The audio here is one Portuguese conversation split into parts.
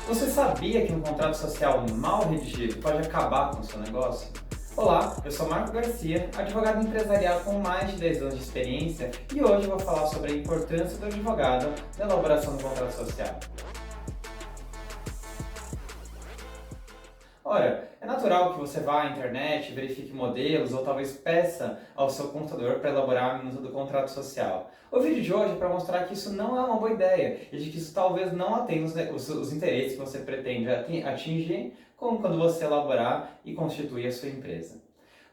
Você sabia que um contrato social mal redigido pode acabar com o seu negócio? Olá, eu sou Marco Garcia, advogado empresarial com mais de 10 anos de experiência e hoje eu vou falar sobre a importância do advogado na elaboração do contrato social. Ora, é natural que você vá à internet, verifique modelos ou talvez peça ao seu contador para elaborar a minuta do contrato social. O vídeo de hoje é para mostrar que isso não é uma boa ideia e de que isso talvez não atenda os interesses que você pretende atingir quando você elaborar e constituir a sua empresa.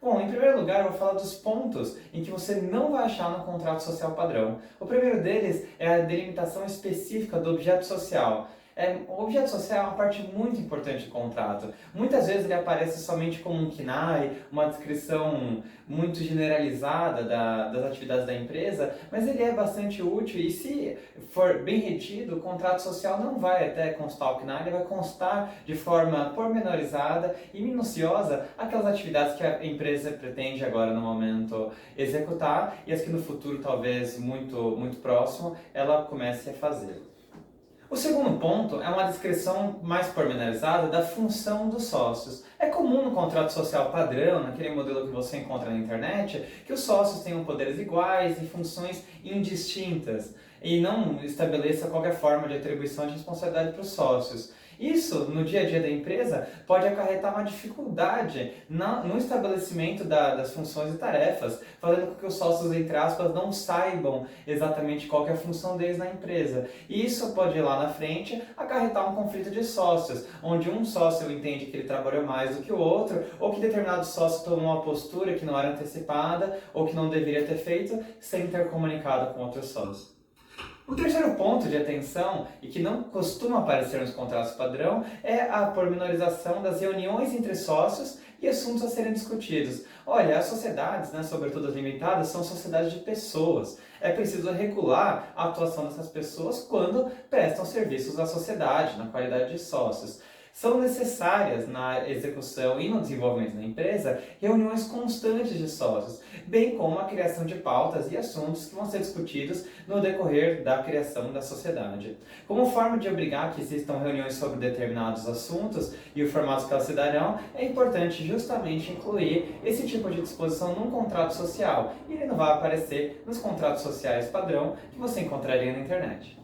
Bom, em primeiro lugar, eu vou falar dos pontos em que você não vai achar no contrato social padrão. O primeiro deles é a delimitação específica do objeto social. O objeto social é uma parte muito importante do contrato. Muitas vezes ele aparece somente como um KNAI, uma descrição muito generalizada das atividades da empresa, mas ele é bastante útil e se for bem retido, o contrato social não vai até constar o KNAI, ele vai constar de forma pormenorizada e minuciosa aquelas atividades que a empresa pretende agora no momento executar e as que no futuro, talvez muito próximo, ela comece a fazer. O segundo ponto é uma descrição mais pormenorizada da função dos sócios. É comum no contrato social padrão, naquele modelo que você encontra na internet, que os sócios tenham poderes iguais e funções indistintas e não estabeleça qualquer forma de atribuição de responsabilidade para os sócios. Isso, no dia a dia da empresa, pode acarretar uma dificuldade no estabelecimento das funções e tarefas, fazendo com que os sócios, entre aspas, não saibam exatamente qual que é a função deles na empresa. E isso pode, lá na frente, acarretar um conflito de sócios, onde um sócio entende que ele trabalhou mais do que o outro, ou que determinado sócio tomou uma postura que não era antecipada, ou que não deveria ter feito, sem ter comunicado com outros sócios. O terceiro ponto de atenção, e que não costuma aparecer nos contratos padrão, é a pormenorização das reuniões entre sócios e assuntos a serem discutidos. Olha, as sociedades, sobretudo as limitadas, são sociedades de pessoas. É preciso regular a atuação dessas pessoas quando prestam serviços à sociedade, na qualidade de sócios. São necessárias na execução e no desenvolvimento da empresa reuniões constantes de sócios, bem como a criação de pautas e assuntos que vão ser discutidos no decorrer da criação da sociedade. Como forma de obrigar que existam reuniões sobre determinados assuntos e o formato que elas se darão, é importante justamente incluir esse tipo de disposição num contrato social, e ele não vai aparecer nos contratos sociais padrão que você encontraria na internet.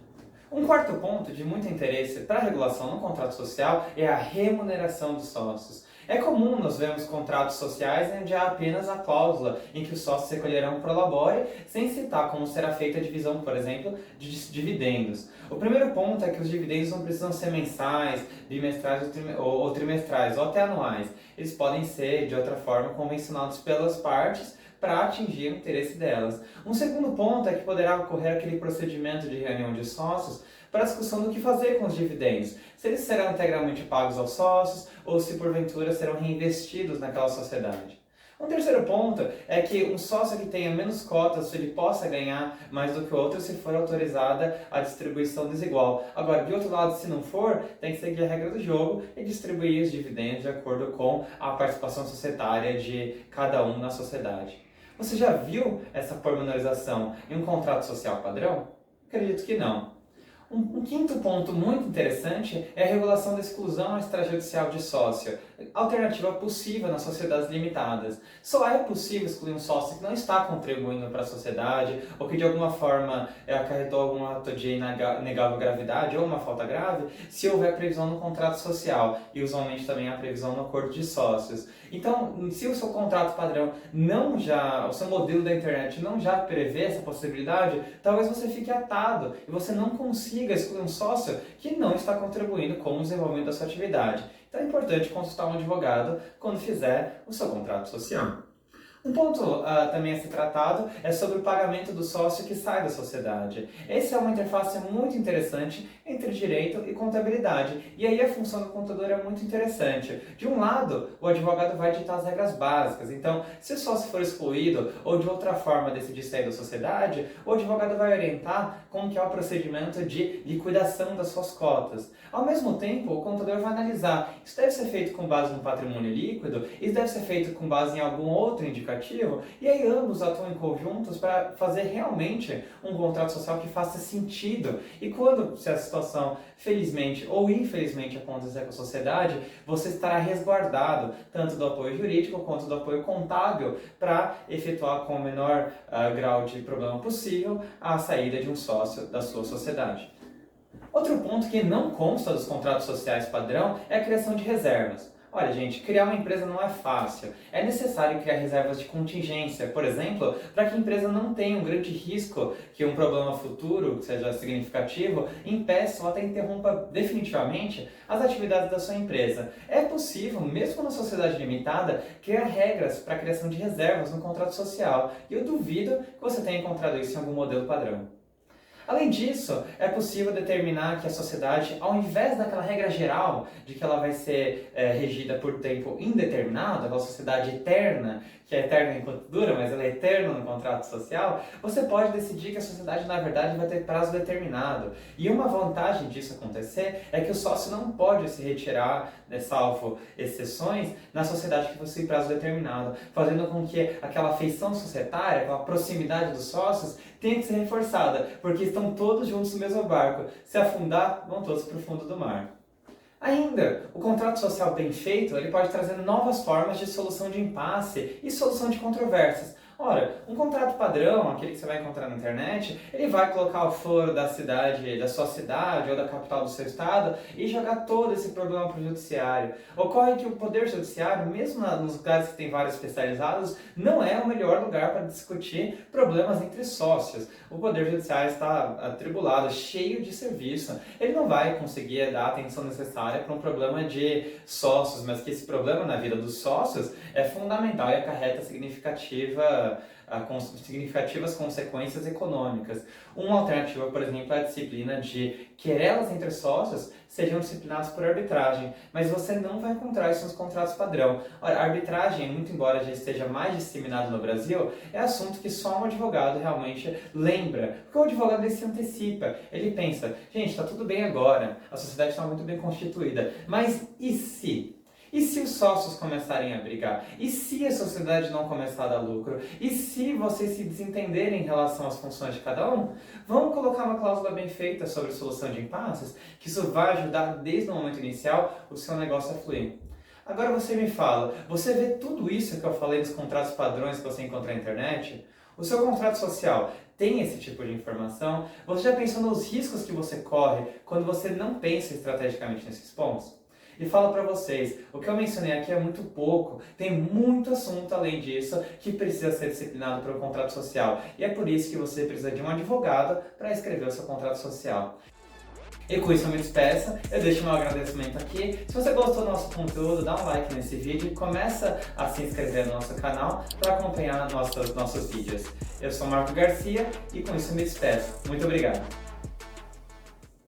Um quarto ponto de muito interesse para a regulação no contrato social é a remuneração dos sócios. É comum nós vermos contratos sociais onde há apenas a cláusula em que os sócios recolherão pro labore, sem citar como será feita a divisão, por exemplo, de dividendos. O primeiro ponto é que os dividendos não precisam ser mensais, bimestrais ou trimestrais, ou até anuais. Eles podem ser, de outra forma, convencionados pelas partes para atingir o interesse delas. Um segundo ponto é que poderá ocorrer aquele procedimento de reunião de sócios para a discussão do que fazer com os dividendos. Se eles serão integralmente pagos aos sócios ou se porventura serão reinvestidos naquela sociedade. Um terceiro ponto é que um sócio que tenha menos cotas, ele possa ganhar mais do que o outro se for autorizada a distribuição desigual. Agora, de outro lado, se não for, tem que seguir a regra do jogo e distribuir os dividendos de acordo com a participação societária de cada um na sociedade. Você já viu essa pormenorização em um contrato social padrão? Acredito que não. Um quinto ponto muito interessante é a regulação da exclusão extrajudicial de sócio, alternativa possível nas sociedades limitadas. Só é possível excluir um sócio que não está contribuindo para a sociedade ou que de alguma forma acarretou algum ato de inegável gravidade ou uma falta grave, se houver previsão no contrato social e usualmente também há previsão no acordo de sócios. Então, se o seu contrato padrão o seu modelo da internet não já prevê essa possibilidade, talvez você fique atado e você não consiga excluir um sócio que não está contribuindo com o desenvolvimento da sua atividade. Então é importante consultar um advogado quando fizer o seu contrato social. Um ponto também a ser tratado é sobre o pagamento do sócio que sai da sociedade. Essa é uma interface muito interessante entre direito e contabilidade. E aí a função do contador é muito interessante. De um lado, o advogado vai ditar as regras básicas. Então, se o sócio for excluído ou de outra forma decidir sair da sociedade, o advogado vai orientar como que é o procedimento de liquidação das suas cotas. Ao mesmo tempo, o contador vai analisar, isso deve ser feito com base no patrimônio líquido, isso deve ser feito com base em algum outro indicativo, e aí ambos atuam em conjuntos para fazer realmente um contrato social que faça sentido. E quando, se a situação situação, felizmente ou infelizmente, acontecer com a sociedade, você estará resguardado tanto do apoio jurídico quanto do apoio contábil para efetuar com o menor grau de problema possível a saída de um sócio da sua sociedade. Outro ponto que não consta dos contratos sociais padrão é a criação de reservas. Olha, gente, criar uma empresa não é fácil. É necessário criar reservas de contingência, por exemplo, para que a empresa não tenha um grande risco que um problema futuro, que seja significativo, impeça ou até interrompa definitivamente as atividades da sua empresa. É possível, mesmo na sociedade limitada, criar regras para a criação de reservas no contrato social. E eu duvido que você tenha encontrado isso em algum modelo padrão. Além disso, é possível determinar que a sociedade, ao invés daquela regra geral de que ela vai ser regida por tempo indeterminado, aquela sociedade eterna, que é eterna enquanto dura, mas ela é eterna no contrato social, você pode decidir que a sociedade, na verdade, vai ter prazo determinado. E uma vantagem disso acontecer é que o sócio não pode se retirar, salvo exceções, na sociedade que possui prazo determinado, fazendo com que aquela afeição societária, aquela proximidade dos sócios, tenha que ser reforçada, porque estão todos juntos no mesmo barco. Se afundar, vão todos para o fundo do mar. Ainda, o contrato social bem feito, ele pode trazer novas formas de solução de impasse e solução de controvérsias. Ora, um contrato padrão, aquele que você vai encontrar na internet, ele vai colocar o foro da cidade, da sua cidade ou da capital do seu estado e jogar todo esse problema para o judiciário. Ocorre que o poder judiciário, mesmo nos lugares que tem vários especializados, não é o melhor lugar para discutir problemas entre sócios. O poder judiciário está atribulado, cheio de serviço. Ele não vai conseguir dar a atenção necessária para um problema de sócios, mas que esse problema na vida dos sócios é fundamental e acarreta significativas consequências econômicas. Uma alternativa, por exemplo, é a disciplina de querelas entre sócios sejam disciplinados por arbitragem, mas você não vai encontrar isso nos contratos padrão. Ora, a arbitragem, muito embora já esteja mais disseminado no Brasil, é assunto que só um advogado realmente lembra, porque o advogado ele se antecipa, ele pensa, gente, está tudo bem agora, a sociedade está muito bem constituída, mas e se? E se os sócios começarem a brigar? E se a sociedade não começar a dar lucro? E se vocês se desentenderem em relação às funções de cada um? Vamos colocar uma cláusula bem feita sobre solução de impasses, que isso vai ajudar desde o momento inicial o seu negócio a fluir. Agora você me fala, você vê tudo isso que eu falei dos contratos padrões que você encontra na internet? O seu contrato social tem esse tipo de informação? Você já pensou nos riscos que você corre quando você não pensa estrategicamente nesses pontos? E falo para vocês, o que eu mencionei aqui é muito pouco, tem muito assunto além disso que precisa ser disciplinado pelo contrato social. E é por isso que você precisa de um advogado para escrever o seu contrato social. E com isso eu me despeço, eu deixo meu agradecimento aqui. Se você gostou do nosso conteúdo, dá um like nesse vídeo e começa a se inscrever no nosso canal para acompanhar nossos vídeos. Eu sou Marco Garcia e com isso eu me despeço. Muito obrigado!